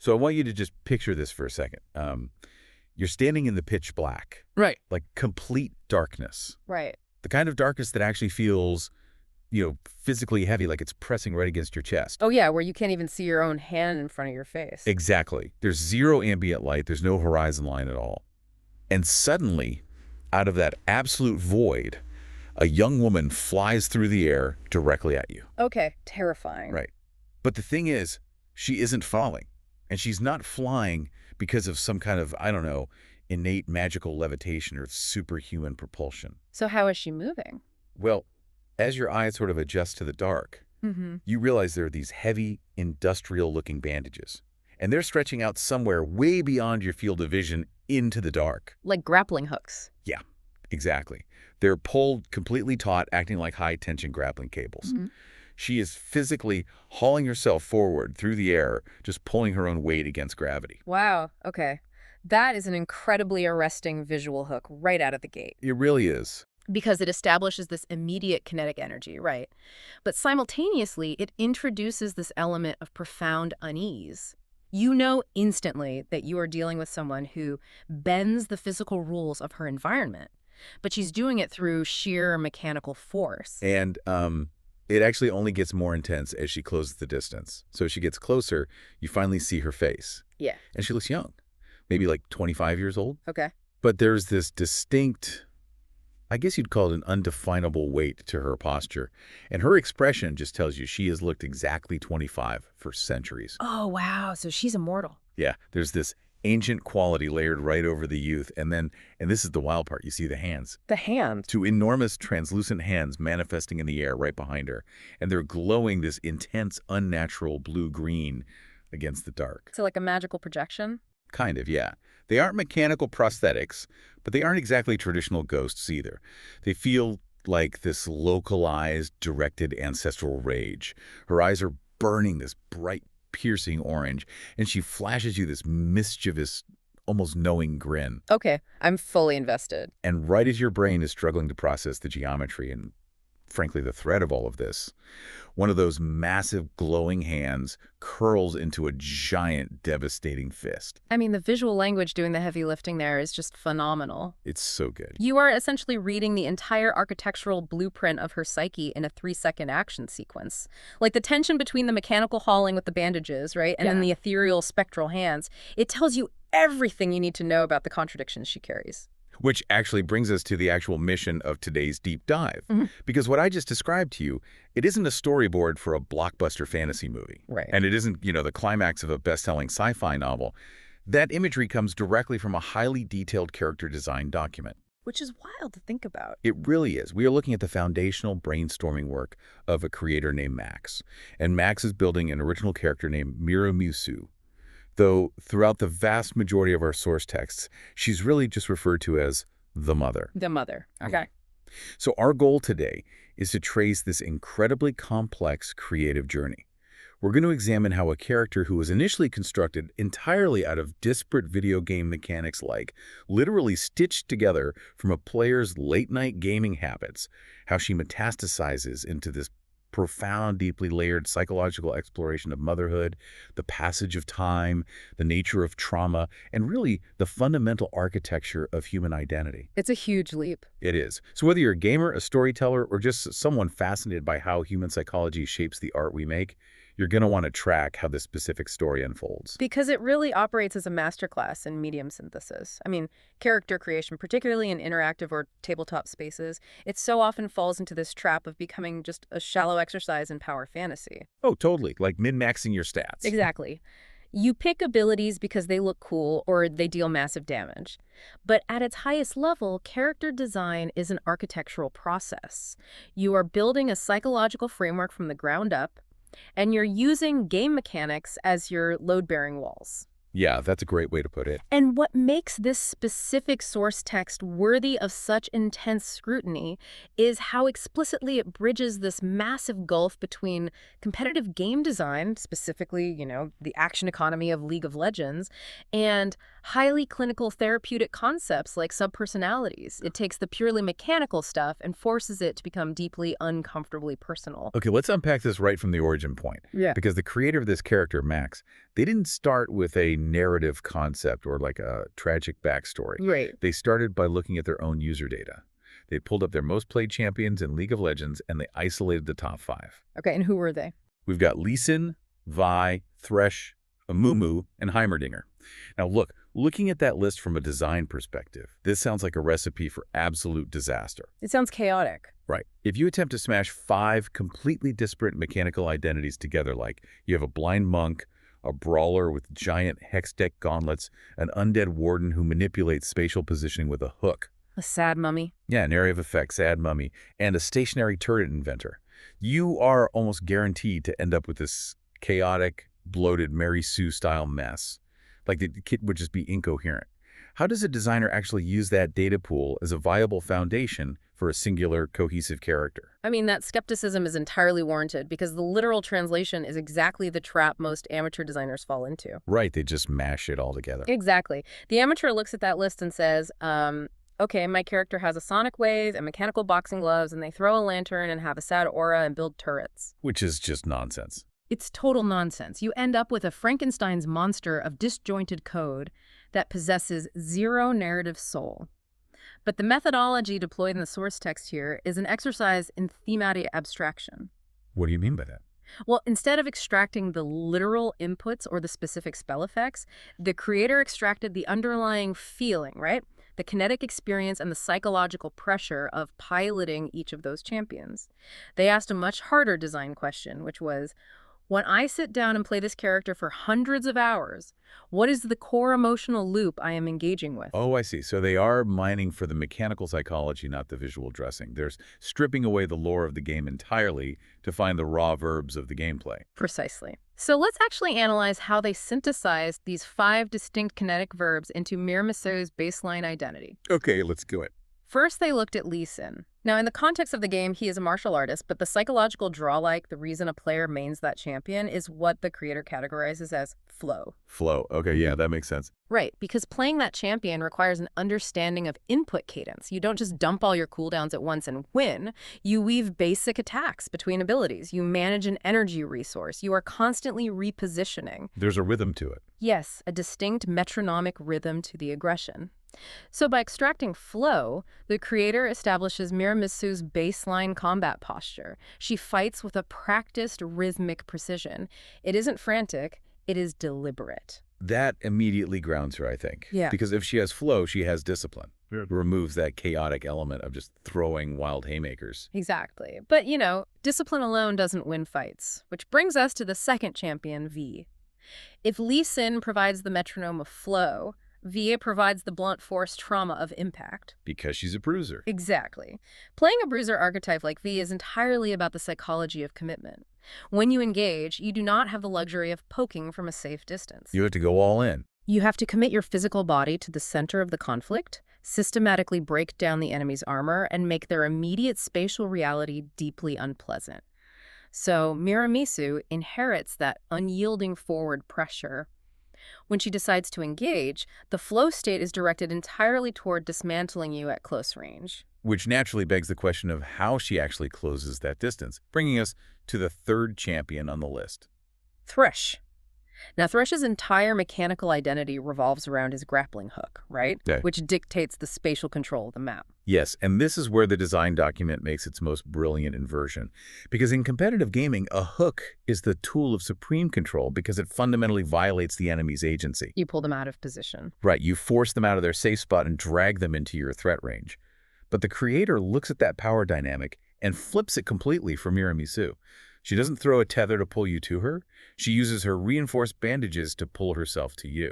So I want you to just picture this for a second. You're standing in the pitch black. Right. Like complete darkness. Right. The kind of darkness that actually feels, physically heavy, like it's pressing right against your chest. Oh, yeah, where you can't even see your own hand in front of your face. Exactly. There's zero ambient light. There's no horizon line at all. And suddenly, out of that absolute void, a young woman flies through the air directly at you. Okay, terrifying. Right. But the thing is, she isn't falling. And she's not flying because of some kind of, innate magical levitation or superhuman propulsion. So how is she moving? Well, as your eyes sort of adjust to the dark, you realize there are these heavy, industrial-looking bandages. And they're stretching out somewhere way beyond your field of vision into the dark. Like grappling hooks. Yeah, exactly. They're pulled completely taut, acting like high-tension grappling cables. She is physically hauling herself forward through the air, just pulling her own weight against gravity. Wow, okay. That is an incredibly arresting visual hook right out of the gate. It really is. Because it establishes this immediate kinetic energy, right? But simultaneously, it introduces this element of profound unease. You know instantly that you are dealing with someone who bends the physical rules of her environment, but she's doing it through sheer mechanical force. And it actually only gets more intense as she closes the distance. So as she gets closer, you finally see her face. Yeah. And she looks young, maybe like 25 years old. Okay. But there's this distinct, I guess you'd call it an undefinable weight to her posture. And her expression just tells you she has looked exactly 25 for centuries. Oh, wow. So she's immortal. Yeah, there's this ancient quality layered right over the youth. And this is the wild part, you see the hands. The hand. Two enormous translucent hands manifesting in the air right behind her. And they're glowing this intense, unnatural blue-green against the dark. So like a magical projection? Kind of, yeah. They aren't mechanical prosthetics, but they aren't exactly traditional ghosts either. They feel like this localized, directed ancestral rage. Her eyes are burning this bright, piercing orange, and she flashes you this mischievous, almost knowing grin. Okay, I'm fully invested. And right as your brain is struggling to process the geometry and, frankly, the threat of all of this, one of those massive glowing hands curls into a giant, devastating fist. I mean, the visual language doing the heavy lifting there is just phenomenal. It's so good. You are essentially reading the entire architectural blueprint of her psyche in a 3-second action sequence. Like the tension between the mechanical hauling with the bandages, right? And then the ethereal spectral hands. It tells you everything you need to know about the contradictions she carries. Which actually brings us to the actual mission of today's deep dive. Because what I just described to you, it isn't a storyboard for a blockbuster fantasy movie. Right. And it isn't, the climax of a best-selling sci-fi novel. That imagery comes directly from a highly detailed character design document. Which is wild to think about. It really is. We are looking at the foundational brainstorming work of a creator named Max. And Max is building an original character named Mira Misu. Though throughout the vast majority of our source texts, she's really just referred to as the mother. The mother. Okay. So our goal today is to trace this incredibly complex creative journey. We're going to examine how a character who was initially constructed entirely out of disparate video game mechanics literally stitched together from a player's late-night gaming habits, how she metastasizes into this profound, deeply layered psychological exploration of motherhood, the passage of time, the nature of trauma, and really the fundamental architecture of human identity. It's a huge leap. It is. So whether you're a gamer, a storyteller, or just someone fascinated by how human psychology shapes the art we make, you're going to want to track how this specific story unfolds. Because it really operates as a masterclass in medium synthesis. I mean, character creation, particularly in interactive or tabletop spaces, it so often falls into this trap of becoming just a shallow exercise in power fantasy. Oh, totally. Like min-maxing your stats. Exactly. You pick abilities because they look cool or they deal massive damage. But at its highest level, character design is an architectural process. You are building a psychological framework from the ground up, and you're using game mechanics as your load-bearing walls. Yeah, that's a great way to put it. And what makes this specific source text worthy of such intense scrutiny is how explicitly it bridges this massive gulf between competitive game design, specifically, the action economy of League of Legends, and highly clinical therapeutic concepts like subpersonalities. It takes the purely mechanical stuff and forces it to become deeply uncomfortably personal. Okay, let's unpack this right from the origin point. Yeah. Because the creator of this character, Max, They didn't start with a narrative concept or like a tragic backstory. Right. They started by looking at their own user data. They pulled up their most played champions in League of Legends, and they isolated the top 5. Okay, and who were they? We've got Lee Sin, Vi, Thresh, Amumu, and Heimerdinger. Now look, looking at that list from a design perspective, this sounds like a recipe for absolute disaster. It sounds chaotic. Right. If you attempt to smash 5 completely disparate mechanical identities together, like you have a blind monk, a brawler with giant hex deck gauntlets, an undead warden who manipulates spatial positioning with a hook. A sad mummy. Yeah, an area of effect, sad mummy, and a stationary turret inventor. You are almost guaranteed to end up with this chaotic, bloated Mary Sue-style mess. Like the kit would just be incoherent. How does a designer actually use that data pool as a viable foundation for a singular, cohesive character? I mean, that skepticism is entirely warranted because the literal translation is exactly the trap most amateur designers fall into. Right, they just mash it all together. Exactly. The amateur looks at that list and says, okay, my character has a sonic wave and mechanical boxing gloves, and they throw a lantern and have a sad aura and build turrets. Which is just nonsense. It's total nonsense. You end up with a Frankenstein's monster of disjointed code that possesses zero narrative soul. But the methodology deployed in the source text here is an exercise in thematic abstraction. What do you mean by that? Well, instead of extracting the literal inputs or the specific spell effects, the creator extracted the underlying feeling, right? The kinetic experience and the psychological pressure of piloting each of those champions. They asked a much harder design question, which was, when I sit down and play this character for hundreds of hours, what is the core emotional loop I am engaging with? Oh, I see. So they are mining for the mechanical psychology, not the visual dressing. They're stripping away the lore of the game entirely to find the raw verbs of the gameplay. Precisely. So let's actually analyze how they synthesized these 5 distinct kinetic verbs into Mira Misu's baseline identity. Okay, let's do it. First, they looked at Lee Sin. Now, in the context of the game, he is a martial artist, but the psychological draw-like, the reason a player mains that champion, is what the creator categorizes as flow. Flow. Okay, yeah, that makes sense. Right, because playing that champion requires an understanding of input cadence. You don't just dump all your cooldowns at once and win. You weave basic attacks between abilities. You manage an energy resource. You are constantly repositioning. There's a rhythm to it. Yes, a distinct metronomic rhythm to the aggression. So by extracting flow, the creator establishes Mira Misu's baseline combat posture. She fights with a practiced rhythmic precision. It isn't frantic, it is deliberate. That immediately grounds her, I think. Yeah. Because if she has flow, she has discipline. It removes that chaotic element of just throwing wild haymakers. Exactly. But, discipline alone doesn't win fights, which brings us to the second champion, V. If Lee Sin provides the metronome of flow, V provides the blunt force trauma of impact. Because she's a bruiser. Exactly. Playing a bruiser archetype like V is entirely about the psychology of commitment. When you engage, you do not have the luxury of poking from a safe distance. You have to go all in. You have to commit your physical body to the center of the conflict, systematically break down the enemy's armor, and make their immediate spatial reality deeply unpleasant. So Mira Misu inherits that unyielding forward pressure. When she decides to engage, the flow state is directed entirely toward dismantling you at close range. Which naturally begs the question of how she actually closes that distance, bringing us to the third champion on the list. Thresh. Now, Thresh's entire mechanical identity revolves around his grappling hook, right? Okay. Which dictates the spatial control of the map. Yes, and this is where the design document makes its most brilliant inversion. Because in competitive gaming, a hook is the tool of supreme control because it fundamentally violates the enemy's agency. You pull them out of position. Right, you force them out of their safe spot and drag them into your threat range. But the creator looks at that power dynamic and flips it completely for Mira Misu. She doesn't throw a tether to pull you to her. She uses her reinforced bandages to pull herself to you.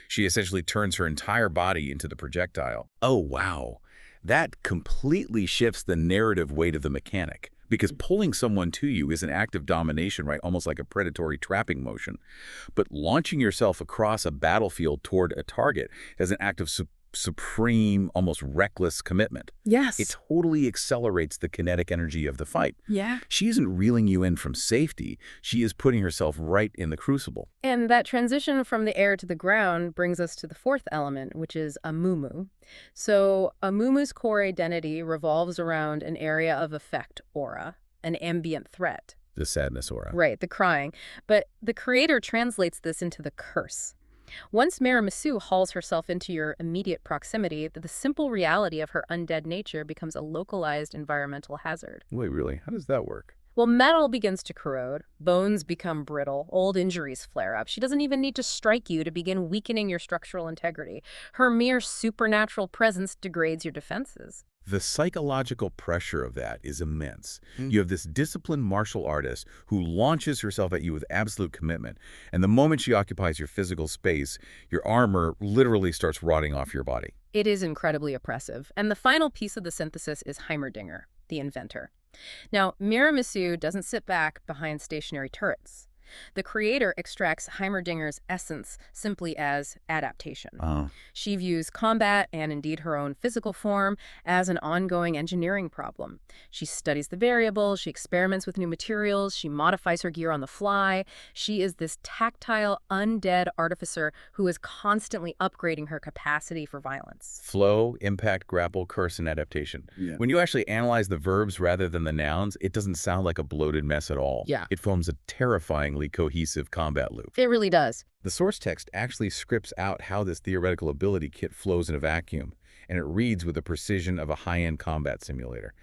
She essentially turns her entire body into the projectile. Oh, wow. That completely shifts the narrative weight of the mechanic. Because pulling someone to you is an act of domination, right? Almost like a predatory trapping motion. But launching yourself across a battlefield toward a target is an act of supreme, almost reckless commitment. Yes. It totally accelerates the kinetic energy of the fight. Yeah. She isn't reeling you in from safety. She is putting herself right in the crucible. And that transition from the air to the ground brings us to the fourth element, which is Amumu. So Amumu's core identity revolves around an area of effect aura, an ambient threat. The sadness aura. Right, the crying. But the creator translates this into the curse. Once Mira Misu hauls herself into your immediate proximity, the simple reality of her undead nature becomes a localized environmental hazard. Wait, really? How does that work? Well, metal begins to corrode, bones become brittle, old injuries flare up. She doesn't even need to strike you to begin weakening your structural integrity. Her mere supernatural presence degrades your defenses. The psychological pressure of that is immense. Mm. You have this disciplined martial artist who launches herself at you with absolute commitment, and the moment she occupies your physical space, your armor literally starts rotting off your body. It is incredibly oppressive. And the final piece of the synthesis is Heimerdinger, the inventor. Now, Mira Misu doesn't sit back behind stationary turrets. The creator extracts Heimerdinger's essence simply as adaptation. She views combat, and indeed her own physical form, as an ongoing engineering problem. She studies the variables, she experiments with new materials, she modifies her gear on the fly. She is this tactile, undead artificer who is constantly upgrading her capacity for violence. Flow, impact, grapple, curse, and adaptation. Yeah. When you actually analyze the verbs rather than the nouns, it doesn't sound like a bloated mess at all. Yeah. It forms a terrifyingly cohesive combat loop. It really does. The source text actually scripts out how this theoretical ability kit flows in a vacuum, and it reads with the precision of a high-end combat simulator.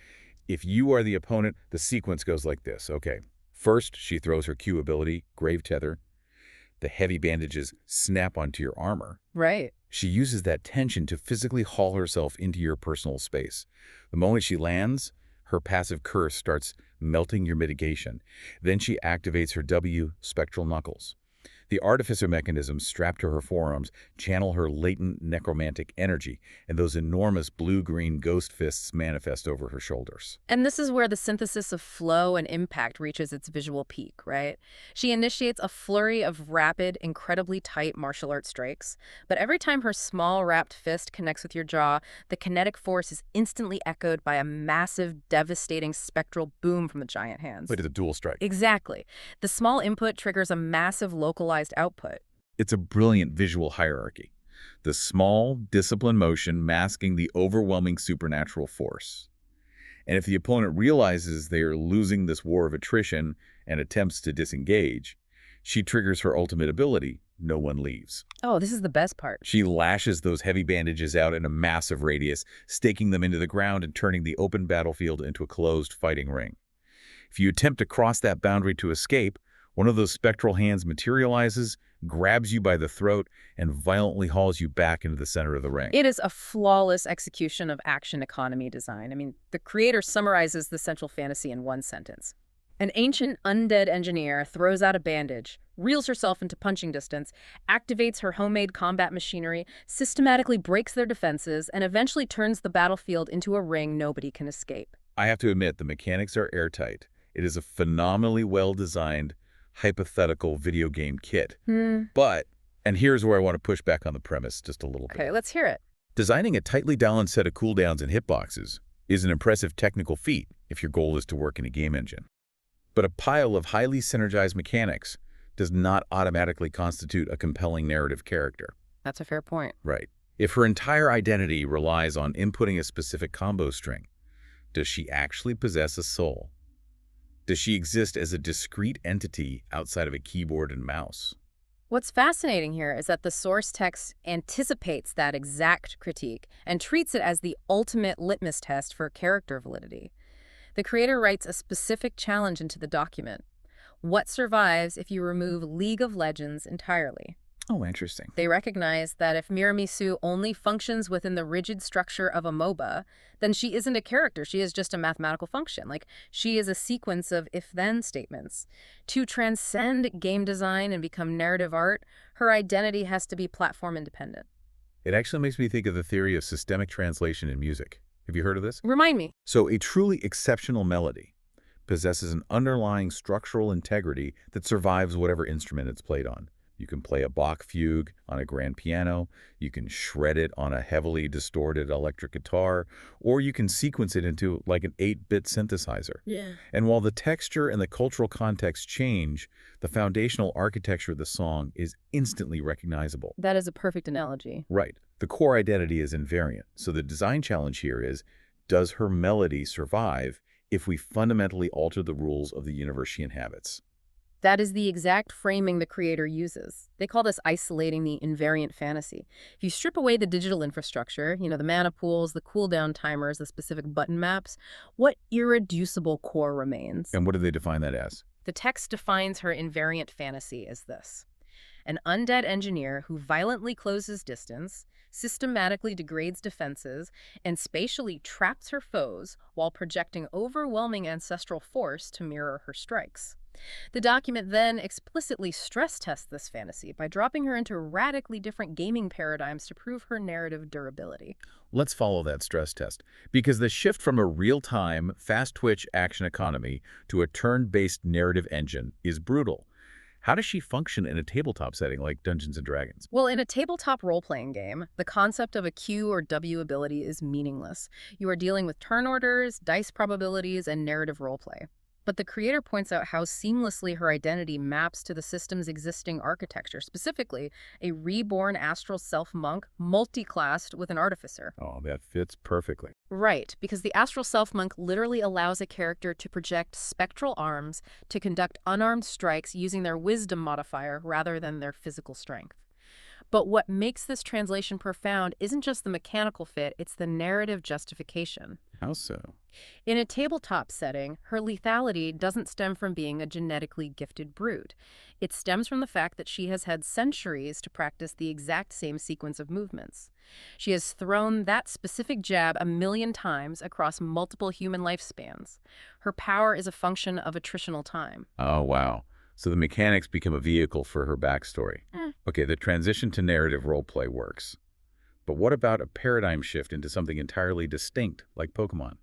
If you are the opponent, the sequence goes like this. Okay, first she throws her Q ability, Grave Tether. The heavy bandages snap onto your armor. Right. She uses that tension to physically haul herself into your personal space. The moment she lands, her passive curse starts melting your mitigation. Then she activates her W, spectral knuckles. The artificer mechanisms strapped to her forearms channel her latent necromantic energy, and those enormous blue-green ghost fists manifest over her shoulders. And this is where the synthesis of flow and impact reaches its visual peak, right? She initiates a flurry of rapid, incredibly tight martial arts strikes, but every time her small wrapped fist connects with your jaw, the kinetic force is instantly echoed by a massive, devastating spectral boom from the giant hands. But it's a dual strike. Exactly. The small input triggers a massive localized output. It's a brilliant visual hierarchy. The small, disciplined motion masking the overwhelming supernatural force. And if the opponent realizes they are losing this war of attrition and attempts to disengage, she triggers her ultimate ability, No One Leaves. Oh, this is the best part. She lashes those heavy bandages out in a massive radius, staking them into the ground and turning the open battlefield into a closed fighting ring. If you attempt to cross that boundary to escape, one of those spectral hands materializes, grabs you by the throat, and violently hauls you back into the center of the ring. It is a flawless execution of action economy design. I mean, the creator summarizes the central fantasy in one sentence. An ancient undead engineer throws out a bandage, reels herself into punching distance, activates her homemade combat machinery, systematically breaks their defenses, and eventually turns the battlefield into a ring nobody can escape. I have to admit, the mechanics are airtight. It is a phenomenally well-designed, hypothetical video game kit. But, and here's where I want to push back on the premise just a little bit. Okay, let's hear it. Designing a tightly balanced set of cooldowns and hitboxes is an impressive technical feat if your goal is to work in a game engine. But a pile of highly synergized mechanics does not automatically constitute a compelling narrative character. That's a fair point. Right. If her entire identity relies on inputting a specific combo string, does she actually possess a soul? Does she exist as a discrete entity outside of a keyboard and mouse? What's fascinating here is that the source text anticipates that exact critique and treats it as the ultimate litmus test for character validity. The creator writes a specific challenge into the document. What survives if you remove League of Legends entirely? Oh, interesting. They recognize that if Mira Misu only functions within the rigid structure of a MOBA, then she isn't a character. She is just a mathematical function. Like, she is a sequence of if-then statements. To transcend game design and become narrative art, her identity has to be platform independent. It actually makes me think of the theory of systemic translation in music. Have you heard of this? Remind me. So a truly exceptional melody possesses an underlying structural integrity that survives whatever instrument it's played on. You can play a Bach fugue on a grand piano, you can shred it on a heavily distorted electric guitar, or you can sequence it into like an 8-bit synthesizer. Yeah. And while the texture and the cultural context change, the foundational architecture of the song is instantly recognizable. That is a perfect analogy. Right. The core identity is invariant. So the design challenge here is, does her melody survive if we fundamentally alter the rules of the universe she inhabits. That is the exact framing the creator uses. They call this isolating the invariant fantasy. If you strip away the digital infrastructure, the mana pools, the cooldown timers, the specific button maps, what irreducible core remains? And what do they define that as? The text defines her invariant fantasy as this: an undead engineer who violently closes distance, systematically degrades defenses, and spatially traps her foes while projecting overwhelming ancestral force to mirror her strikes. The document then explicitly stress tests this fantasy by dropping her into radically different gaming paradigms to prove her narrative durability. Let's follow that stress test, because the shift from a real-time, fast-twitch action economy to a turn-based narrative engine is brutal. How does she function in a tabletop setting like Dungeons & Dragons? Well, in a tabletop role-playing game, the concept of a Q or W ability is meaningless. You are dealing with turn orders, dice probabilities, and narrative roleplay. But the creator points out how seamlessly her identity maps to the system's existing architecture, specifically a reborn astral self-monk multi-classed with an artificer. Oh, that fits perfectly. Right, because the astral self-monk literally allows a character to project spectral arms to conduct unarmed strikes using their wisdom modifier rather than their physical strength. But what makes this translation profound isn't just the mechanical fit, it's the narrative justification. How so? In a tabletop setting, her lethality doesn't stem from being a genetically gifted brute. It stems from the fact that she has had centuries to practice the exact same sequence of movements. She has thrown that specific jab 1,000,000 times across multiple human lifespans. Her power is a function of attritional time. Oh, wow. So the mechanics become a vehicle for her backstory. Okay, the transition to narrative roleplay works. But what about a paradigm shift into something entirely distinct, like Pokemon?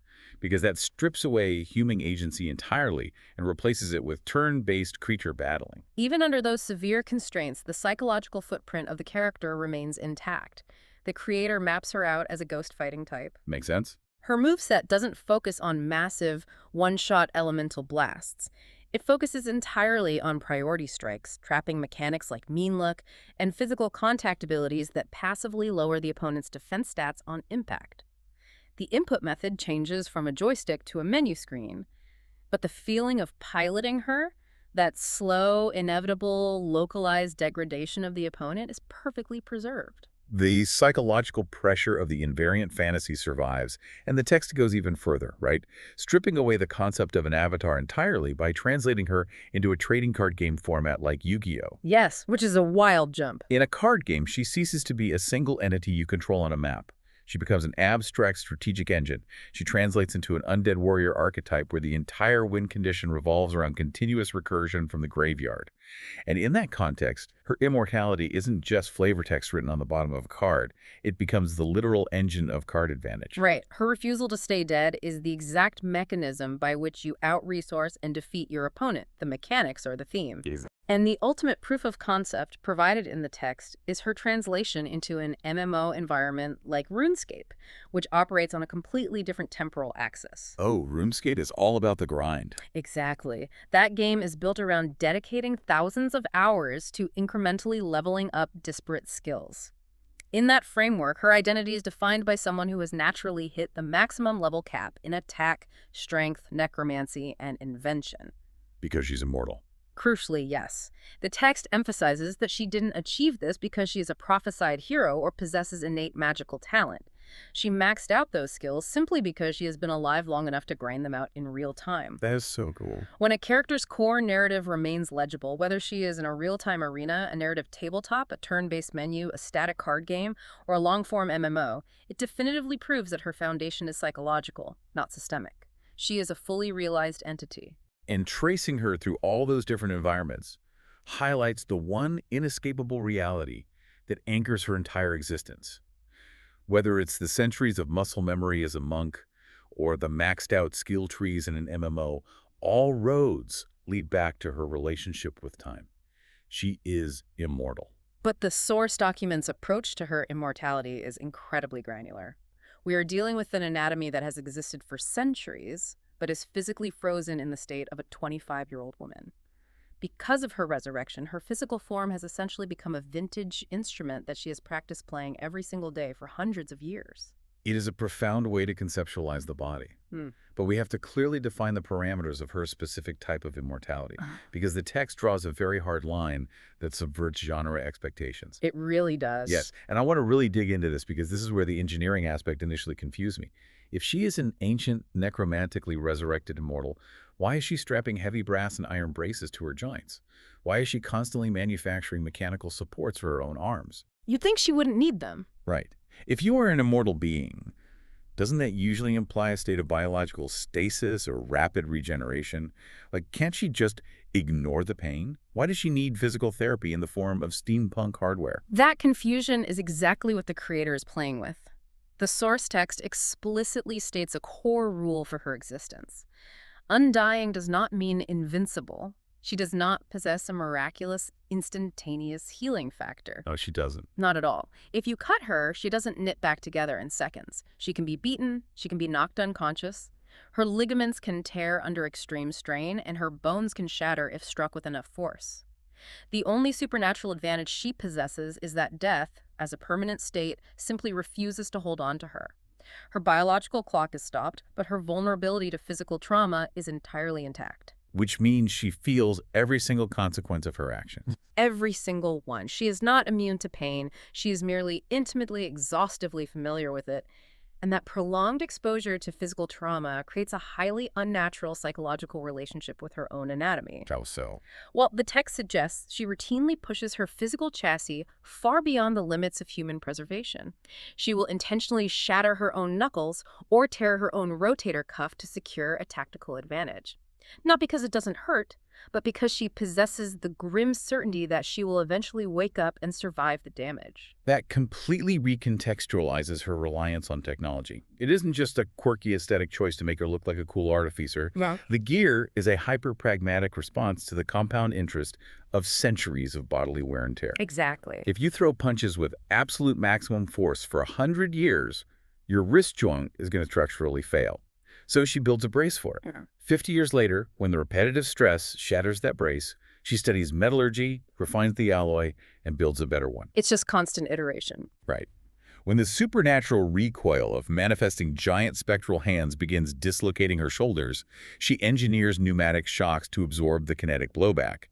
Because that strips away human agency entirely and replaces it with turn-based creature battling. Even under those severe constraints, the psychological footprint of the character remains intact. The creator maps her out as a ghost fighting type. Make sense? Her moveset doesn't focus on massive, one-shot elemental blasts. It focuses entirely on priority strikes, trapping mechanics like mean look, and physical contact abilities that passively lower the opponent's defense stats on impact. The input method changes from a joystick to a menu screen, but the feeling of piloting her, that slow, inevitable, localized degradation of the opponent, is perfectly preserved. The psychological pressure of the invariant fantasy survives, and the text goes even further, right? Stripping away the concept of an avatar entirely by translating her into a trading card game format like Yu-Gi-Oh! Yes, which is a wild jump. In a card game, she ceases to be a single entity you control on a map. She becomes an abstract strategic engine. She translates into an undead warrior archetype where the entire win condition revolves around continuous recursion from the graveyard. And in that context, her immortality isn't just flavor text written on the bottom of a card. It becomes the literal engine of card advantage. Right. Her refusal to stay dead is the exact mechanism by which you out-resource and defeat your opponent. The mechanics are the theme. And the ultimate proof of concept provided in the text is her translation into an MMO environment like RuneScape, which operates on a completely different temporal axis. Oh, RuneScape is all about the grind. Exactly. That game is built around dedicating thousands of hours to incrementally leveling up disparate skills. In that framework, her identity is defined by someone who has naturally hit the maximum level cap in attack, strength, necromancy, and invention. Because she's immortal. Crucially, yes. The text emphasizes that she didn't achieve this because she is a prophesied hero or possesses innate magical talent. She maxed out those skills simply because she has been alive long enough to grind them out in real time. That is so cool. When a character's core narrative remains legible, whether she is in a real-time arena, a narrative tabletop, a turn-based menu, a static card game, or a long-form MMO, it definitively proves that her foundation is psychological, not systemic. She is a fully realized entity. And tracing her through all those different environments highlights the one inescapable reality that anchors her entire existence. Whether it's the centuries of muscle memory as a monk or the maxed out skill trees in an MMO, all roads lead back to her relationship with time. She is immortal. But the source document's approach to her immortality is incredibly granular. We are dealing with an anatomy that has existed for centuries, but is physically frozen in the state of a 25-year-old woman. Because of her resurrection, her physical form has essentially become a vintage instrument that she has practiced playing every single day for hundreds of years. It is a profound way to conceptualize the body. Hmm. But we have to clearly define the parameters of her specific type of immortality, because the text draws a very hard line that subverts genre expectations. It really does. Yes, and I want to really dig into this because this is where the engineering aspect initially confused me. If she is an ancient, necromantically resurrected immortal, why is she strapping heavy brass and iron braces to her joints? Why is she constantly manufacturing mechanical supports for her own arms? You'd think she wouldn't need them. Right. If you are an immortal being, doesn't that usually imply a state of biological stasis or rapid regeneration? Like, can't she just ignore the pain? Why does she need physical therapy in the form of steampunk hardware? That confusion is exactly what the creator is playing with. The source text explicitly states a core rule for her existence. Undying does not mean invincible. She does not possess a miraculous, instantaneous healing factor. No, she doesn't. Not at all. If you cut her, she doesn't knit back together in seconds. She can be beaten, she can be knocked unconscious. Her ligaments can tear under extreme strain, and her bones can shatter if struck with enough force. The only supernatural advantage she possesses is that death, as a permanent state, simply refuses to hold on to her. Her biological clock is stopped, but her vulnerability to physical trauma is entirely intact. Which means she feels every single consequence of her actions. Every single one. She is not immune to pain. She is merely intimately, exhaustively familiar with it. And that prolonged exposure to physical trauma creates a highly unnatural psychological relationship with her own anatomy. How so? Well, the text suggests she routinely pushes her physical chassis far beyond the limits of human preservation. She will intentionally shatter her own knuckles or tear her own rotator cuff to secure a tactical advantage. Not because it doesn't hurt, but because she possesses the grim certainty that she will eventually wake up and survive the damage. That completely recontextualizes her reliance on technology. It isn't just a quirky aesthetic choice to make her look like a cool artificer. No. The gear is a hyper-pragmatic response to the compound interest of centuries of bodily wear and tear. Exactly. If you throw punches with absolute maximum force for 100 years, your wrist joint is going to structurally fail. So she builds a brace for it. 50 years later, when the repetitive stress shatters that brace, she studies metallurgy, refines the alloy, and builds a better one. It's just constant iteration. Right. When the supernatural recoil of manifesting giant spectral hands begins dislocating her shoulders, she engineers pneumatic shocks to absorb the kinetic blowback.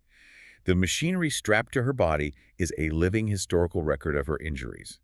The machinery strapped to her body is a living historical record of her injuries.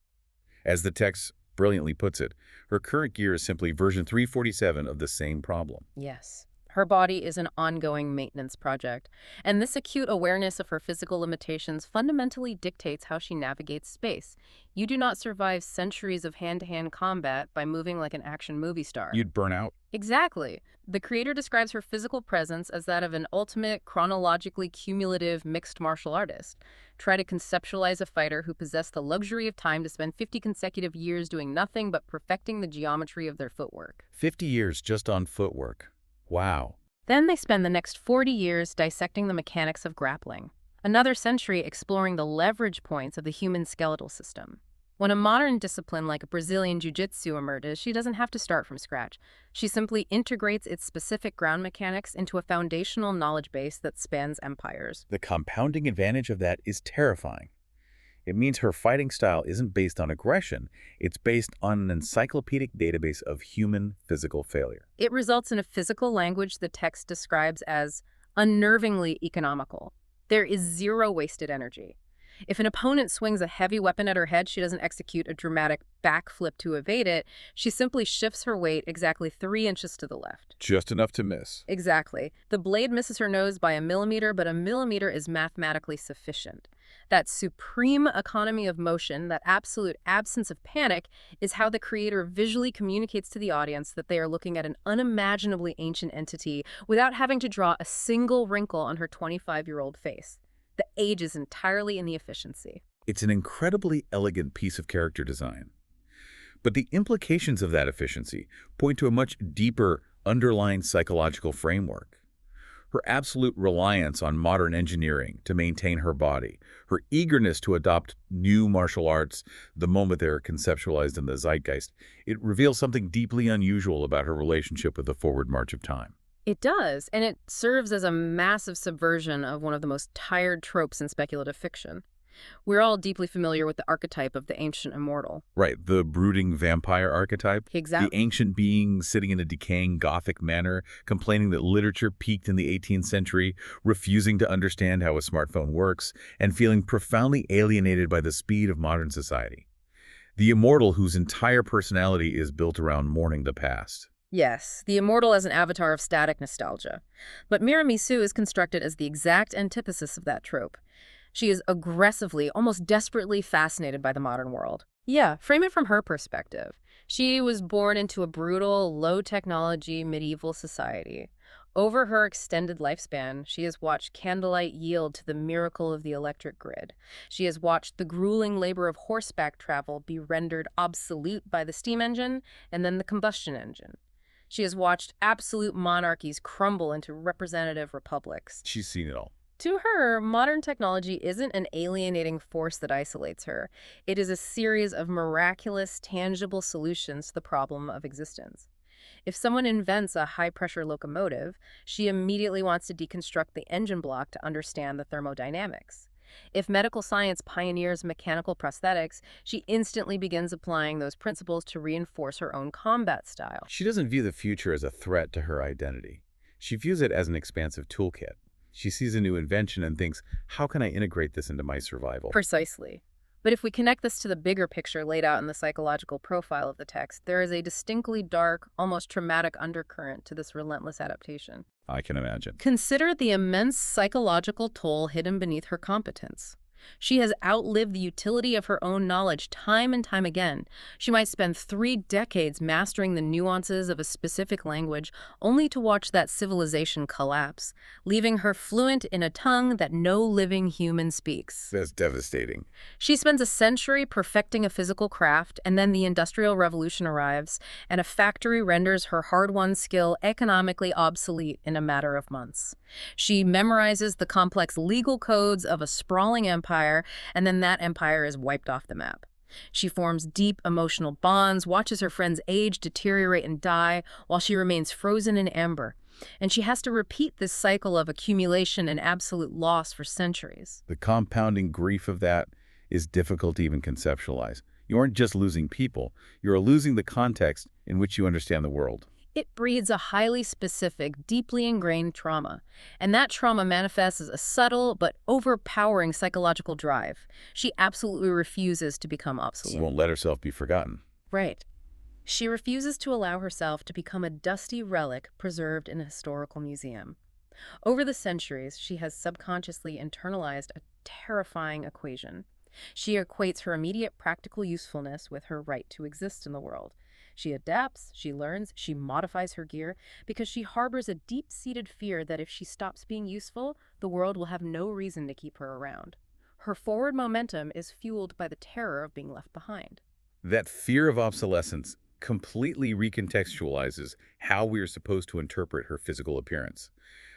As the text brilliantly puts it, her current gear is simply version 347 of the same problem. Yes. Her body is an ongoing maintenance project, and this acute awareness of her physical limitations fundamentally dictates how she navigates space. You do not survive centuries of hand-to-hand combat by moving like an action movie star. You'd burn out. Exactly. The creator describes her physical presence as that of an ultimate, chronologically cumulative mixed martial artist. Try to conceptualize a fighter who possessed the luxury of time to spend 50 consecutive years doing nothing but perfecting the geometry of their footwork. 50 years just on footwork. Wow. Then they spend the next 40 years dissecting the mechanics of grappling. Another century exploring the leverage points of the human skeletal system. When a modern discipline like Brazilian Jiu-Jitsu emerges, she doesn't have to start from scratch. She simply integrates its specific ground mechanics into a foundational knowledge base that spans empires. The compounding advantage of that is terrifying. It means her fighting style isn't based on aggression. It's based on an encyclopedic database of human physical failure. It results in a physical language the text describes as unnervingly economical. There is zero wasted energy. If an opponent swings a heavy weapon at her head, she doesn't execute a dramatic backflip to evade it. She simply shifts her weight exactly 3 inches to the left. Just enough to miss. Exactly. The blade misses her nose by a millimeter, but a millimeter is mathematically sufficient. That supreme economy of motion, that absolute absence of panic, is how the creator visually communicates to the audience that they are looking at an unimaginably ancient entity without having to draw a single wrinkle on her 25-year-old face. The age is entirely in the efficiency. It's an incredibly elegant piece of character design. But the implications of that efficiency point to a much deeper underlying psychological framework. Her absolute reliance on modern engineering to maintain her body, her eagerness to adopt new martial arts the moment they're conceptualized in the zeitgeist, it reveals something deeply unusual about her relationship with the forward march of time. It does, and it serves as a massive subversion of one of the most tired tropes in speculative fiction. We're all deeply familiar with the archetype of the ancient immortal. Right, the brooding vampire archetype, the Exactly. ancient being sitting in a decaying Gothic manor, complaining that literature peaked in the 18th century, refusing to understand how a smartphone works, and feeling profoundly alienated by the speed of modern society. The immortal whose entire personality is built around mourning the past. Yes, the immortal as an avatar of static nostalgia. But Mira Misu is constructed as the exact antithesis of that trope. She is aggressively, almost desperately fascinated by the modern world. Yeah, frame it from her perspective. She was born into a brutal, low-technology medieval society. Over her extended lifespan, she has watched candlelight yield to the miracle of the electric grid. She has watched the grueling labor of horseback travel be rendered obsolete by the steam engine and then the combustion engine. She has watched absolute monarchies crumble into representative republics. She's seen it all. To her, modern technology isn't an alienating force that isolates her. It is a series of miraculous, tangible solutions to the problem of existence. If someone invents a high-pressure locomotive, she immediately wants to deconstruct the engine block to understand the thermodynamics. If medical science pioneers mechanical prosthetics, she instantly begins applying those principles to reinforce her own combat style. She doesn't view the future as a threat to her identity. She views it as an expansive toolkit. She sees a new invention and thinks, how can I integrate this into my survival? Precisely. But if we connect this to the bigger picture laid out in the psychological profile of the text, there is a distinctly dark, almost traumatic undercurrent to this relentless adaptation. I can imagine. Consider the immense psychological toll hidden beneath her competence. She has outlived the utility of her own knowledge time and time again. She might spend 3 decades mastering the nuances of a specific language, only to watch that civilization collapse, leaving her fluent in a tongue that no living human speaks. That's devastating. She spends a century perfecting a physical craft, and then the Industrial Revolution arrives, and a factory renders her hard-won skill economically obsolete in a matter of months. She memorizes the complex legal codes of a sprawling empire, and then that empire is wiped off the map. She forms deep emotional bonds, watches her friends age, deteriorate, and die, while she remains frozen in amber. And she has to repeat this cycle of accumulation and absolute loss for centuries. The compounding grief of that is difficult to even conceptualize. You aren't just losing people, you're losing the context in which you understand the world. It breeds a highly specific, deeply ingrained trauma. And that trauma manifests as a subtle but overpowering psychological drive. She absolutely refuses to become She obsolete. won't let herself be forgotten. Right. She refuses to allow herself to become a dusty relic preserved in a historical museum. Over the centuries, she has subconsciously internalized a terrifying equation. She equates her immediate practical usefulness with her right to exist in the world. She adapts, she learns, she modifies her gear because she harbors a deep-seated fear that if she stops being useful, the world will have no reason to keep her around. Her forward momentum is fueled by the terror of being left behind. That fear of obsolescence completely recontextualizes how we are supposed to interpret her physical appearance.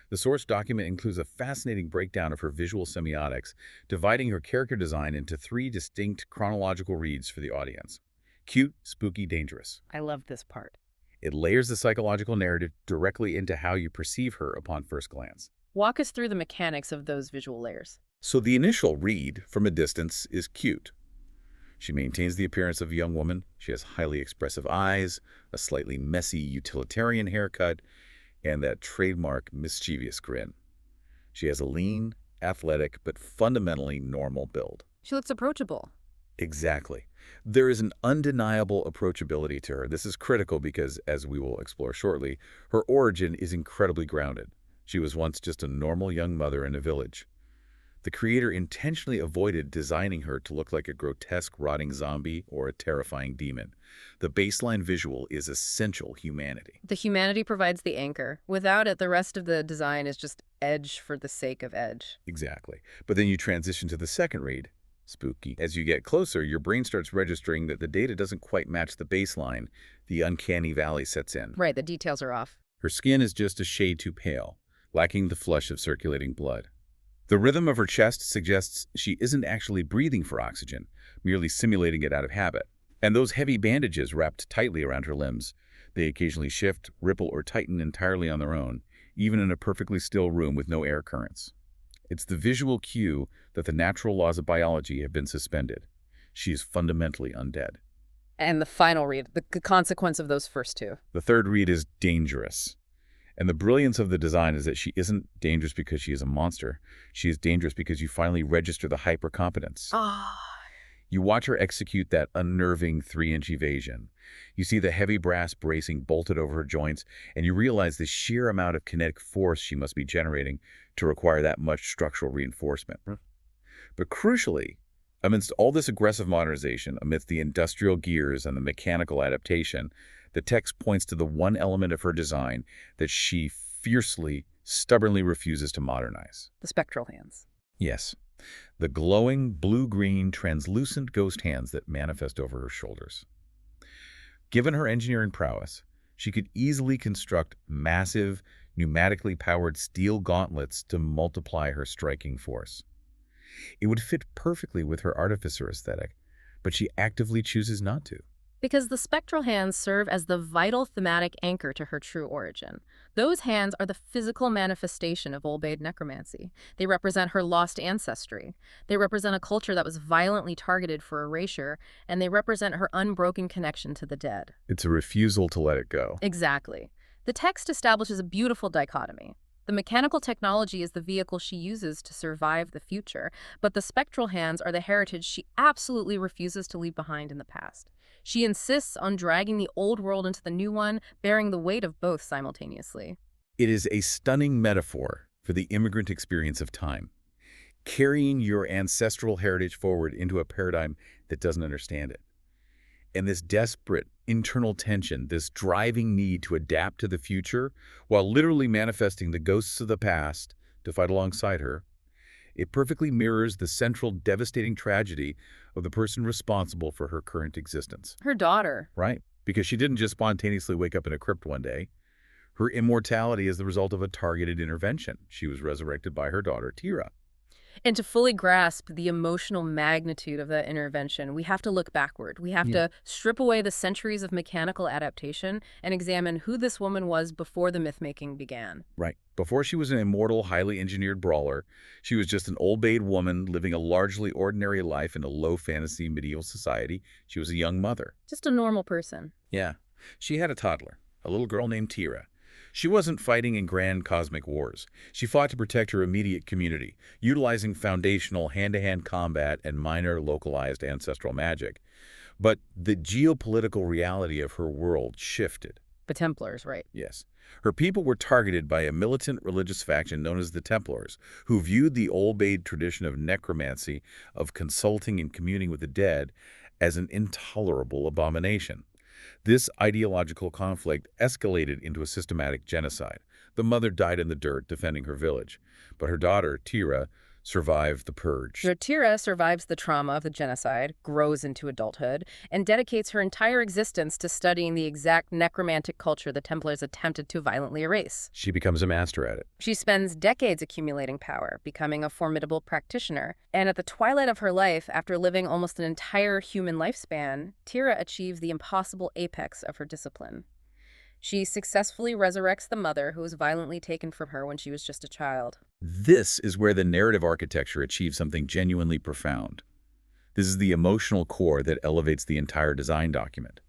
The source document includes a fascinating breakdown of her visual semiotics, dividing her character design into 3 distinct chronological reads for the audience. Cute, spooky, dangerous. I love this part. It layers the psychological narrative directly into how you perceive her upon first glance. Walk us through the mechanics of those visual layers. So the initial read from a distance is cute. She maintains the appearance of a young woman. She has highly expressive eyes, a slightly messy utilitarian haircut, and that trademark mischievous grin. She has a lean, athletic, but fundamentally normal build. She looks approachable. Exactly. There is an undeniable approachability to her. This is critical because, as we will explore shortly, her origin is incredibly grounded. She was once just a normal young mother in a village. The creator intentionally avoided designing her to look like a grotesque rotting zombie or a terrifying demon. The baseline visual is essential humanity. The humanity provides the anchor. Without it, the rest of the design is just edge for the sake of edge. Exactly. But then you transition to the second read. Spooky. As you get closer, your brain starts registering that the data doesn't quite match the baseline. The uncanny valley sets in. Right, the details are off. Her skin is just a shade too pale, lacking the flush of circulating blood. The rhythm of her chest suggests she isn't actually breathing for oxygen, merely simulating it out of habit. And those heavy bandages wrapped tightly around her limbs, they occasionally shift, ripple, or tighten entirely on their own, even in a perfectly still room with no air currents. It's the visual cue that the natural laws of biology have been suspended. She is fundamentally undead. And the final read, the consequence of those first two. The third read is dangerous. And the brilliance of the design is that she isn't dangerous because she is a monster. She is dangerous because you finally register the hypercompetence. Ah. You watch her execute that unnerving 3-inch evasion. You see the heavy brass bracing bolted over her joints, and you realize the sheer amount of kinetic force she must be generating to require that much structural reinforcement. But crucially, amidst all this aggressive modernization, amidst the industrial gears and the mechanical adaptation, the text points to the one element of her design that she fiercely, stubbornly refuses to modernize. The spectral hands. Yes, the glowing, blue-green, translucent ghost hands that manifest over her shoulders. Given her engineering prowess, she could easily construct massive, pneumatically powered steel gauntlets to multiply her striking force. It would fit perfectly with her artificer aesthetic, but she actively chooses not to. Because the spectral hands serve as the vital thematic anchor to her true origin. Those hands are the physical manifestation of obsolete necromancy. They represent her lost ancestry. They represent a culture that was violently targeted for erasure, and they represent her unbroken connection to the dead. It's a refusal to let it go. Exactly. The text establishes a beautiful dichotomy. The mechanical technology is the vehicle she uses to survive the future, but the spectral hands are the heritage she absolutely refuses to leave behind in the past. She insists on dragging the old world into the new one, bearing the weight of both simultaneously. It is a stunning metaphor for the immigrant experience of time, carrying your ancestral heritage forward into a paradigm that doesn't understand it. And this desperate internal tension, this driving need to adapt to the future, while literally manifesting the ghosts of the past to fight alongside her, it perfectly mirrors the central devastating tragedy of the person responsible for her current existence. Her daughter. Right, because she didn't just spontaneously wake up in a crypt one day. Her immortality is the result of a targeted intervention. She was resurrected by her daughter, Tira. And to fully grasp the emotional magnitude of that intervention, we have to look backward. We have to strip away the centuries of mechanical adaptation and examine who this woman was before the myth-making began. Right. Before she was an immortal, highly engineered brawler, she was just an old-maid woman living a largely ordinary life in a low-fantasy medieval society. She was a young mother. Just a normal person. Yeah. She had a toddler, a little girl named Tira. She wasn't fighting in grand cosmic wars. She fought to protect her immediate community, utilizing foundational hand-to-hand combat and minor localized ancestral magic. But the geopolitical reality of her world shifted. The Templars, right? Yes. Her people were targeted by a militant religious faction known as the Templars, who viewed the old-maid tradition of necromancy, of consulting and communing with the dead, as an intolerable abomination. This ideological conflict escalated into a systematic genocide. The mother died in the dirt defending her village, but her daughter, Tira, survived the purge. So Tira survives the trauma of the genocide, grows into adulthood, and dedicates her entire existence to studying the exact necromantic culture the Templars attempted to violently erase. She becomes a master at it. She spends decades accumulating power, becoming a formidable practitioner. And at the twilight of her life, after living almost an entire human lifespan, Tira achieves the impossible apex of her discipline. She successfully resurrects the mother who was violently taken from her when she was just a child. This is where the narrative architecture achieves something genuinely profound. This is the emotional core that elevates the entire design document.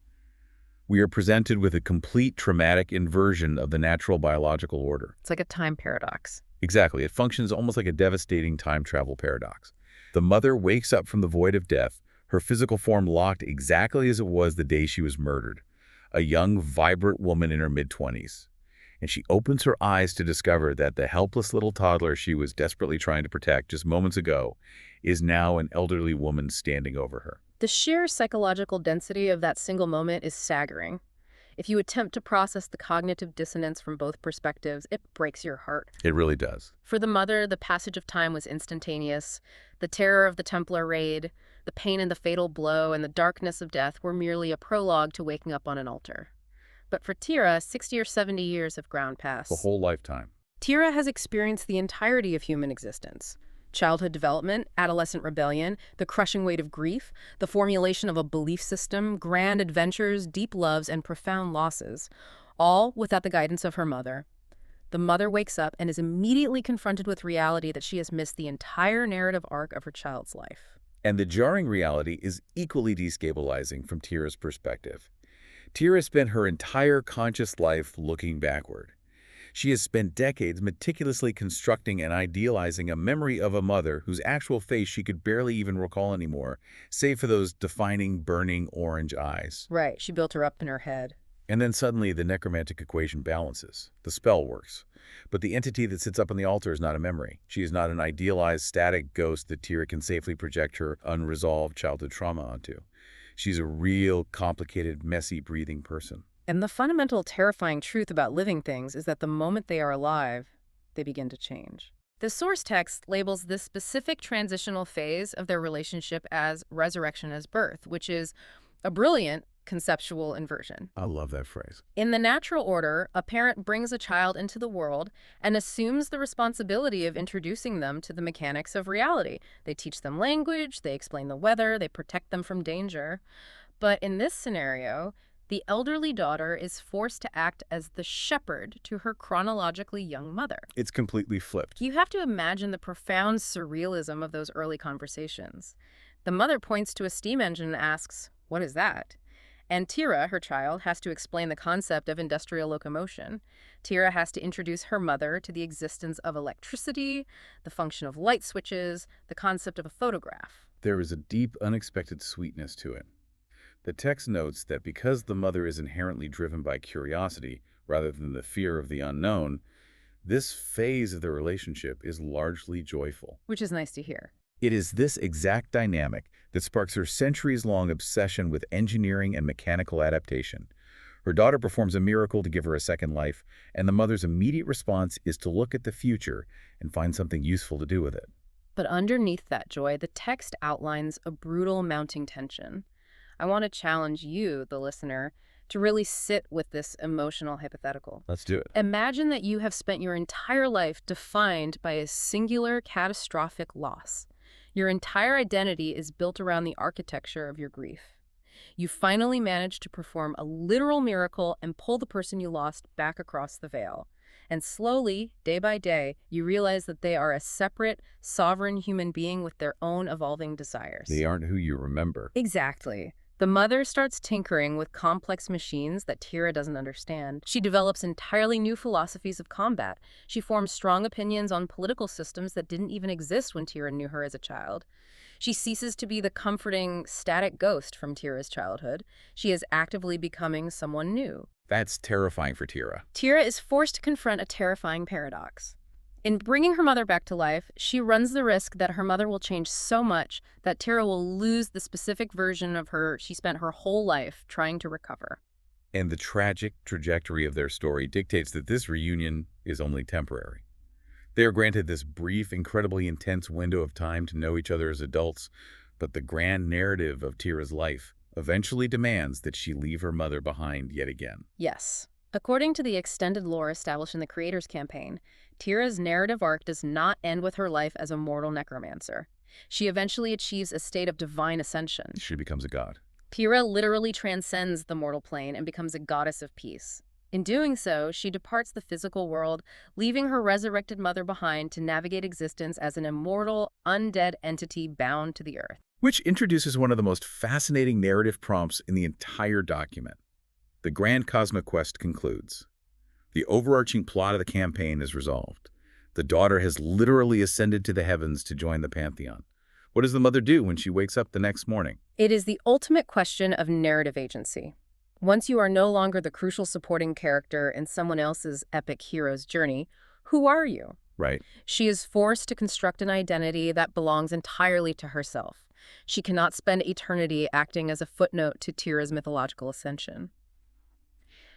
We are presented with a complete traumatic inversion of the natural biological order. It's like a time paradox. Exactly. It functions almost like a devastating time travel paradox. The mother wakes up from the void of death, her physical form locked exactly as it was the day she was murdered. A young, vibrant woman in her mid-20s. And she opens her eyes to discover that the helpless little toddler she was desperately trying to protect just moments ago is now an elderly woman standing over her. The sheer psychological density of that single moment is staggering. If you attempt to process the cognitive dissonance from both perspectives, it breaks your heart. It really does. For the mother, the passage of time was instantaneous. The terror of the Templar raid, the pain and the fatal blow, and the darkness of death were merely a prologue to waking up on an altar. But for Tira, 60 or 70 years of ground passed. The whole lifetime. Tira has experienced the entirety of human existence. Childhood development, adolescent rebellion, the crushing weight of grief, the formulation of a belief system, grand adventures, deep loves, and profound losses, all without the guidance of her mother. The mother wakes up and is immediately confronted with reality that she has missed the entire narrative arc of her child's life. And the jarring reality is equally destabilizing from Tira's perspective. Tira spent her entire conscious life looking backward. She has spent decades meticulously constructing and idealizing a memory of a mother whose actual face she could barely even recall anymore, save for those defining, burning orange eyes. Right, she built her up in her head. And then suddenly the necromantic equation balances. The spell works. But the entity that sits up on the altar is not a memory. She is not an idealized, static ghost that Tira can safely project her unresolved childhood trauma onto. She's a real, complicated, messy, breathing person. And the fundamental terrifying truth about living things is that the moment they are alive, they begin to change. The source text labels this specific transitional phase of their relationship as resurrection as birth, which is a brilliant conceptual inversion. I love that phrase. In the natural order, a parent brings a child into the world and assumes the responsibility of introducing them to the mechanics of reality. They teach them language, they explain the weather, they protect them from danger. But in this scenario, the elderly daughter is forced to act as the shepherd to her chronologically young mother. It's completely flipped. You have to imagine the profound surrealism of those early conversations. The mother points to a steam engine and asks, "What is that?" And Tira, her child, has to explain the concept of industrial locomotion. Tira has to introduce her mother to the existence of electricity, the function of light switches, the concept of a photograph. There is a deep, unexpected sweetness to it. The text notes that because the mother is inherently driven by curiosity rather than the fear of the unknown, this phase of the relationship is largely joyful. Which is nice to hear. It is this exact dynamic that sparks her centuries-long obsession with engineering and mechanical adaptation. Her daughter performs a miracle to give her a second life, and the mother's immediate response is to look at the future and find something useful to do with it. But underneath that joy, the text outlines a brutal mounting tension. I want to challenge you, the listener, to really sit with this emotional hypothetical. Let's do it. Imagine that you have spent your entire life defined by a singular catastrophic loss. Your entire identity is built around the architecture of your grief. You finally manage to perform a literal miracle and pull the person you lost back across the veil. And slowly, day by day, you realize that they are a separate, sovereign human being with their own evolving desires. They aren't who you remember. Exactly. The mother starts tinkering with complex machines that Tira doesn't understand. She develops entirely new philosophies of combat. She forms strong opinions on political systems that didn't even exist when Tira knew her as a child. She ceases to be the comforting, static ghost from Tira's childhood. She is actively becoming someone new. That's terrifying for Tira. Tira is forced to confront a terrifying paradox. In bringing her mother back to life, she runs the risk that her mother will change so much that Tira will lose the specific version of her she spent her whole life trying to recover. And the tragic trajectory of their story dictates that this reunion is only temporary. They are granted this brief, incredibly intense window of time to know each other as adults, but the grand narrative of Tira's life eventually demands that she leave her mother behind yet again. Yes. According to the extended lore established in the Creator's Campaign, Tira's narrative arc does not end with her life as a mortal necromancer. She eventually achieves a state of divine ascension. She becomes a god. Tira literally transcends the mortal plane and becomes a goddess of peace. In doing so, she departs the physical world, leaving her resurrected mother behind to navigate existence as an immortal, undead entity bound to the earth. Which introduces one of the most fascinating narrative prompts in the entire document. The grand cosmic quest concludes. The overarching plot of the campaign is resolved. The daughter has literally ascended to the heavens to join the pantheon. What does the mother do when she wakes up the next morning? It is the ultimate question of narrative agency. Once you are no longer the crucial supporting character in someone else's epic hero's journey, who are you? Right. She is forced to construct an identity that belongs entirely to herself. She cannot spend eternity acting as a footnote to Tira's mythological ascension.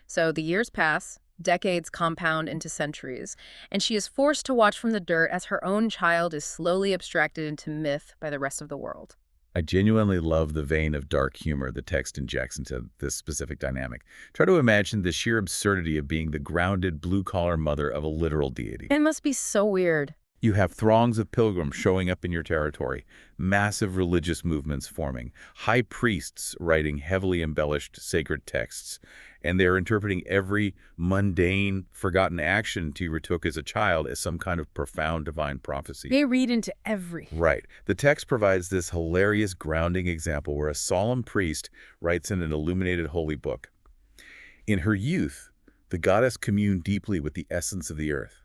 So the years pass, decades compound into centuries, and she is forced to watch from the dirt as her own child is slowly abstracted into myth by the rest of the world. I genuinely love the vein of dark humor the text injects into this specific dynamic. Try to imagine the sheer absurdity of being the grounded, blue-collar mother of a literal deity. It must be so weird. You have throngs of pilgrims showing up in your territory, massive religious movements forming, high priests writing heavily embellished sacred texts, and they're interpreting every mundane, forgotten action Tira took as a child as some kind of profound divine prophecy. They read into everything. Right. The text provides this hilarious grounding example where a solemn priest writes in an illuminated holy book. In her youth, the goddess communed deeply with the essence of the earth,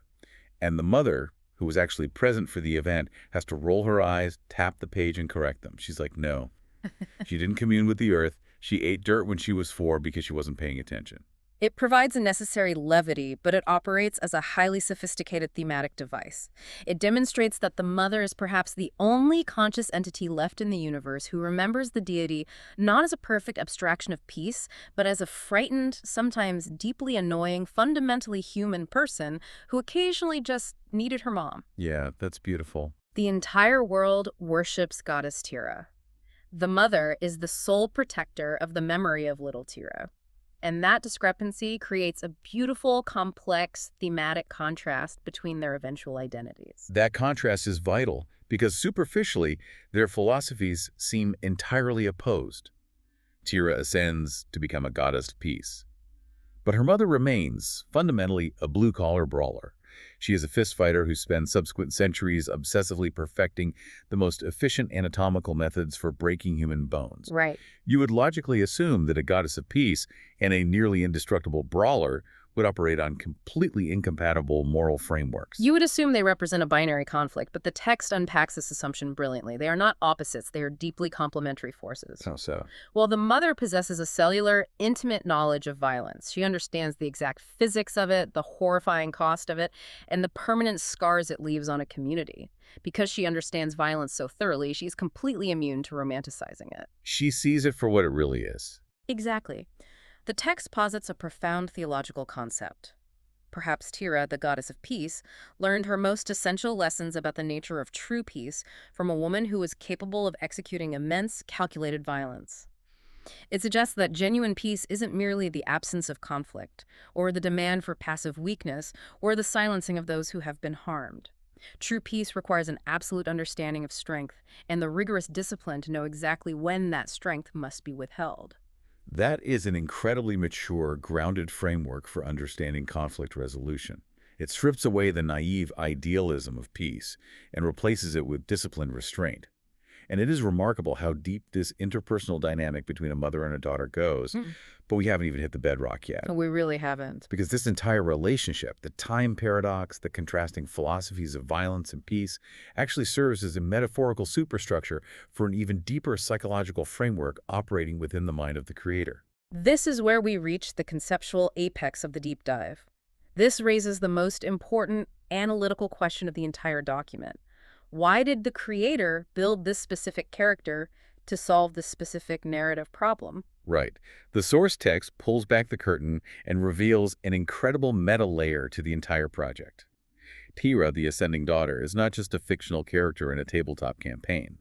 and the mother, who was actually present for the event, has to roll her eyes, tap the page, and correct them. She's like, no, she didn't commune with the earth. She ate dirt when she was 4 because she wasn't paying attention. It provides a necessary levity, but it operates as a highly sophisticated thematic device. It demonstrates that the mother is perhaps the only conscious entity left in the universe who remembers the deity not as a perfect abstraction of peace, but as a frightened, sometimes deeply annoying, fundamentally human person who occasionally just needed her mom. Yeah, that's beautiful. The entire world worships goddess Tira. The mother is the sole protector of the memory of little Tira. And that discrepancy creates a beautiful, complex, thematic contrast between their eventual identities. That contrast is vital because superficially, their philosophies seem entirely opposed. Tira ascends to become a goddess of peace. But her mother remains, fundamentally, a blue-collar brawler. She is a fistfighter who spends subsequent centuries obsessively perfecting the most efficient anatomical methods for breaking human bones. Right. You would logically assume that a goddess of peace and a nearly indestructible brawler would operate on completely incompatible moral frameworks. You would assume they represent a binary conflict, but the text unpacks this assumption brilliantly. They are not opposites. They are deeply complementary forces. How so? Well, the mother possesses a cellular, intimate knowledge of violence. She understands the exact physics of it, the horrifying cost of it, and the permanent scars it leaves on a community. Because she understands violence so thoroughly, she's completely immune to romanticizing it. She sees it for what it really is. Exactly. The text posits a profound theological concept. Perhaps Tira, the goddess of peace, learned her most essential lessons about the nature of true peace from a woman who was capable of executing immense, calculated violence. It suggests that genuine peace isn't merely the absence of conflict, or the demand for passive weakness, or the silencing of those who have been harmed. True peace requires an absolute understanding of strength and the rigorous discipline to know exactly when that strength must be withheld. That is an incredibly mature, grounded framework for understanding conflict resolution. It strips away the naive idealism of peace and replaces it with disciplined restraint. And it is remarkable how deep this interpersonal dynamic between a mother and a daughter goes, but we haven't even hit the bedrock yet. We really haven't. Because this entire relationship, the time paradox, the contrasting philosophies of violence and peace, actually serves as a metaphorical superstructure for an even deeper psychological framework operating within the mind of the creator. This is where we reach the conceptual apex of the deep dive. This raises the most important analytical question of the entire document. Why did the creator build this specific character to solve this specific narrative problem? Right. The source text pulls back the curtain and reveals an incredible meta layer to the entire project. Tira, the Ascending Daughter, is not just a fictional character in a tabletop campaign.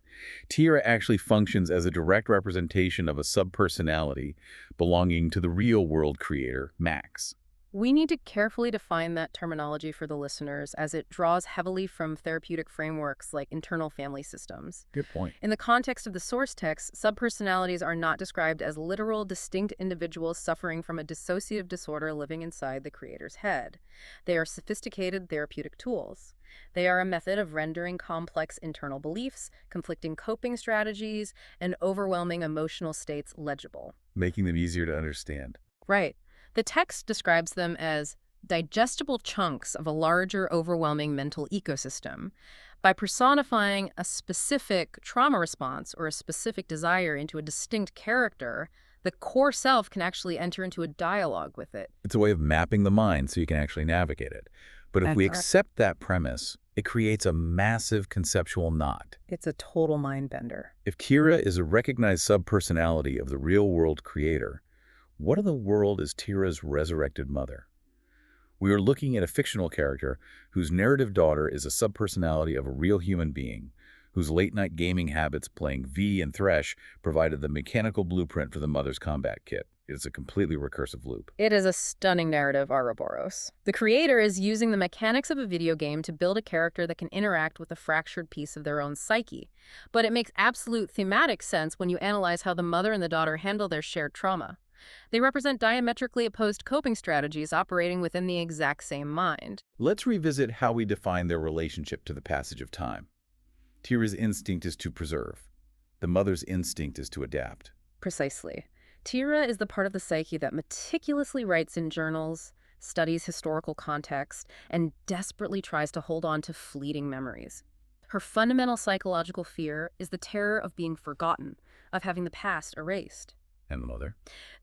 Tira actually functions as a direct representation of a subpersonality belonging to the real-world creator, Max. We need to carefully define that terminology for the listeners as it draws heavily from therapeutic frameworks like internal family systems. Good point. In the context of the source text, subpersonalities are not described as literal, distinct individuals suffering from a dissociative disorder living inside the creator's head. They are sophisticated therapeutic tools. They are a method of rendering complex internal beliefs, conflicting coping strategies, and overwhelming emotional states legible. Making them easier to understand. Right. The text describes them as digestible chunks of a larger, overwhelming mental ecosystem. By personifying a specific trauma response or a specific desire into a distinct character, the core self can actually enter into a dialogue with it. It's a way of mapping the mind so you can actually navigate it. But if we accept that premise, it creates a massive conceptual knot. It's a total mind bender. If Tira is a recognized subpersonality of the real-world creator, what in the world is Tira's resurrected mother? We are looking at a fictional character whose narrative daughter is a subpersonality of a real human being, whose late-night gaming habits playing V and Thresh provided the mechanical blueprint for the mother's combat kit. It's a completely recursive loop. It is a stunning narrative, Ouroboros. The creator is using the mechanics of a video game to build a character that can interact with a fractured piece of their own psyche. But it makes absolute thematic sense when you analyze how the mother and the daughter handle their shared trauma. They represent diametrically opposed coping strategies operating within the exact same mind. Let's revisit how we define their relationship to the passage of time. Tira's instinct is to preserve. The mother's instinct is to adapt. Precisely. Tira is the part of the psyche that meticulously writes in journals, studies historical context, and desperately tries to hold on to fleeting memories. Her fundamental psychological fear is the terror of being forgotten, of having the past erased. And the mother?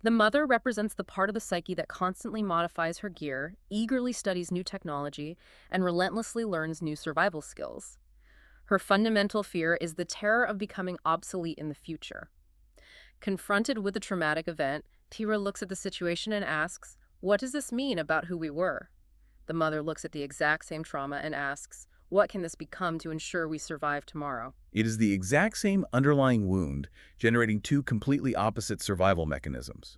The mother represents the part of the psyche that constantly modifies her gear, eagerly studies new technology, and relentlessly learns new survival skills. Her fundamental fear is the terror of becoming obsolete in the future. Confronted with a traumatic event, Tira looks at the situation and asks, "What does this mean about who we were?" The mother looks at the exact same trauma and asks, "What can this become to ensure we survive tomorrow?" It is the exact same underlying wound, generating two completely opposite survival mechanisms.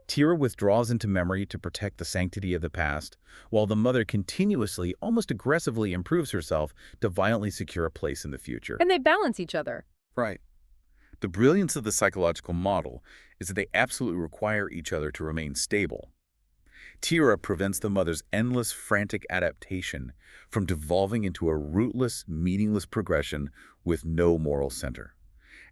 Tira withdraws into memory to protect the sanctity of the past, while the mother continuously, almost aggressively improves herself to violently secure a place in the future. And they balance each other. Right. The brilliance of the psychological model is that they absolutely require each other to remain stable. Tira prevents the mother's endless, frantic adaptation from devolving into a rootless, meaningless progression with no moral center.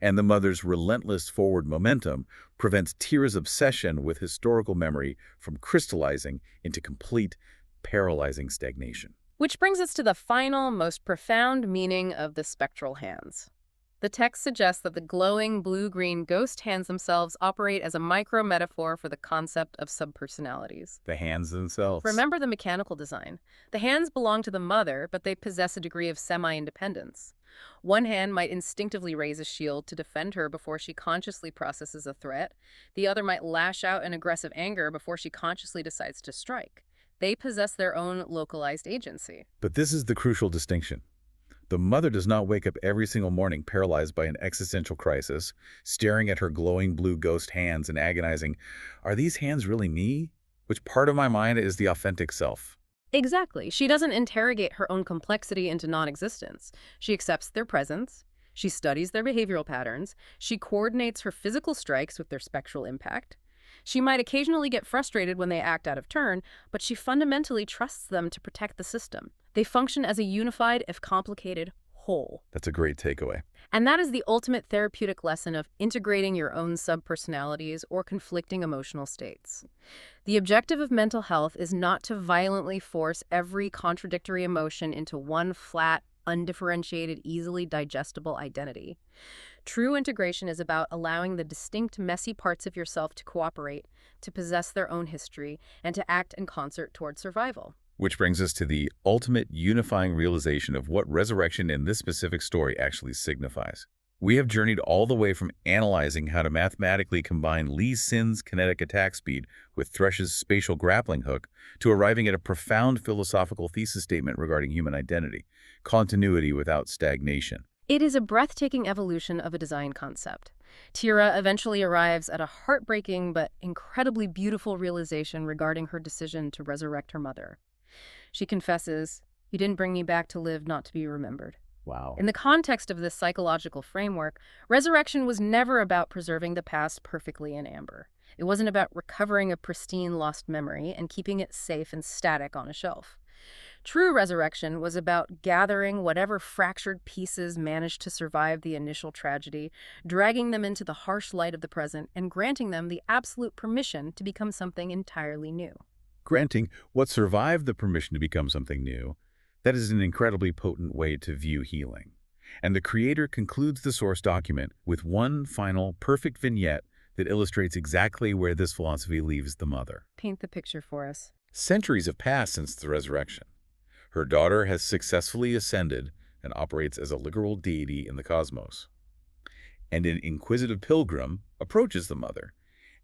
And the mother's relentless forward momentum prevents Tira's obsession with historical memory from crystallizing into complete, paralyzing stagnation. Which brings us to the final, most profound meaning of the spectral hands. The text suggests that the glowing blue-green ghost hands themselves operate as a micro-metaphor for the concept of subpersonalities. The hands themselves. Remember the mechanical design. The hands belong to the mother, but they possess a degree of semi-independence. One hand might instinctively raise a shield to defend her before she consciously processes a threat. The other might lash out in aggressive anger before she consciously decides to strike. They possess their own localized agency. But this is the crucial distinction. The mother does not wake up every single morning paralyzed by an existential crisis, staring at her glowing blue ghost hands and agonizing, "Are these hands really me? Which part of my mind is the authentic self?" Exactly. She doesn't interrogate her own complexity into non-existence. She accepts their presence. She studies their behavioral patterns. She coordinates her physical strikes with their spectral impact. She might occasionally get frustrated when they act out of turn, but she fundamentally trusts them to protect the system. They function as a unified, if complicated, whole. That's a great takeaway. And that is the ultimate therapeutic lesson of integrating your own subpersonalities or conflicting emotional states. The objective of mental health is not to violently force every contradictory emotion into one flat, undifferentiated, easily digestible identity. True integration is about allowing the distinct, messy parts of yourself to cooperate, to possess their own history, and to act in concert toward survival. Which brings us to the ultimate unifying realization of what resurrection in this specific story actually signifies. We have journeyed all the way from analyzing how to mathematically combine Lee Sin's kinetic attack speed with Thresh's spatial grappling hook to arriving at a profound philosophical thesis statement regarding human identity, continuity without stagnation. It is a breathtaking evolution of a design concept. Tira eventually arrives at a heartbreaking but incredibly beautiful realization regarding her decision to resurrect her mother. She confesses, "You didn't bring me back to live, not to be remembered." Wow. In the context of this psychological framework, resurrection was never about preserving the past perfectly in amber. It wasn't about recovering a pristine lost memory and keeping it safe and static on a shelf. True resurrection was about gathering whatever fractured pieces managed to survive the initial tragedy, dragging them into the harsh light of the present, and granting them the absolute permission to become something entirely new. Granting what survived the permission to become something new, that is an incredibly potent way to view healing. And the creator concludes the source document with one final, perfect vignette that illustrates exactly where this philosophy leaves the mother. Paint the picture for us. Centuries have passed since the resurrection. Her daughter has successfully ascended and operates as a literal deity in the cosmos. And an inquisitive pilgrim approaches the mother,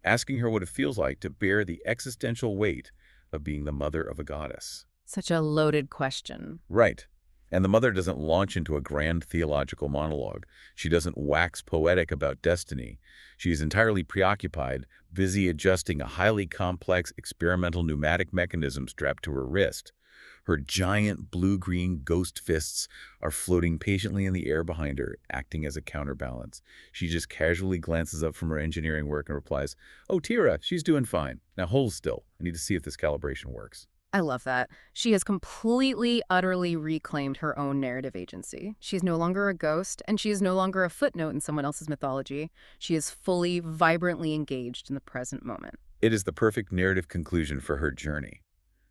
asking her what it feels like to bear the existential weight of being the mother of a goddess. Such a loaded question. Right. And the mother doesn't launch into a grand theological monologue. She doesn't wax poetic about destiny. She is entirely preoccupied, busy adjusting a highly complex experimental pneumatic mechanism strapped to her wrist. Her giant blue-green ghost fists are floating patiently in the air behind her, acting as a counterbalance. She just casually glances up from her engineering work and replies, "Oh, Tira, she's doing fine. Now hold still. I need to see if this calibration works." I love that. She has completely, utterly reclaimed her own narrative agency. She is no longer a ghost, and she is no longer a footnote in someone else's mythology. She is fully, vibrantly engaged in the present moment. It is the perfect narrative conclusion for her journey.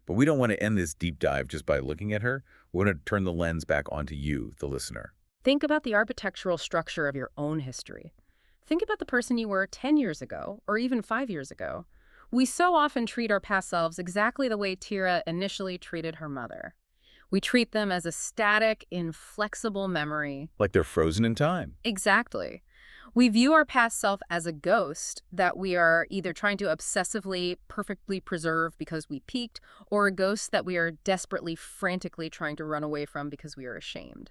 But we don't want to end this deep dive just by looking at her. We want to turn the lens back onto you, the listener. Think about the architectural structure of your own history. Think about the person you were 10 years ago, or even 5 years ago. We so often treat our past selves exactly the way Tira initially treated her mother. We treat them as a static, inflexible memory. Like they're frozen in time. Exactly. We view our past self as a ghost that we are either trying to obsessively, perfectly preserve because we peaked, or a ghost that we are desperately, frantically trying to run away from because we are ashamed.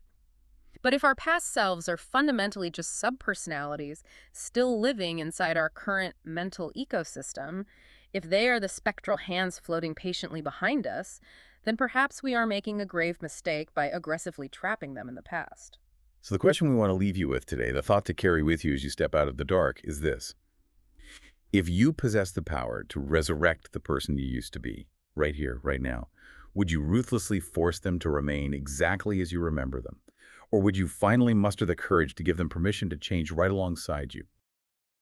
But if our past selves are fundamentally just subpersonalities still living inside our current mental ecosystem, if they are the spectral hands floating patiently behind us, then perhaps we are making a grave mistake by aggressively trapping them in the past. So the question we want to leave you with today, the thought to carry with you as you step out of the dark, is this. If you possess the power to resurrect the person you used to be, right here, right now, would you ruthlessly force them to remain exactly as you remember them? Or would you finally muster the courage to give them permission to change right alongside you?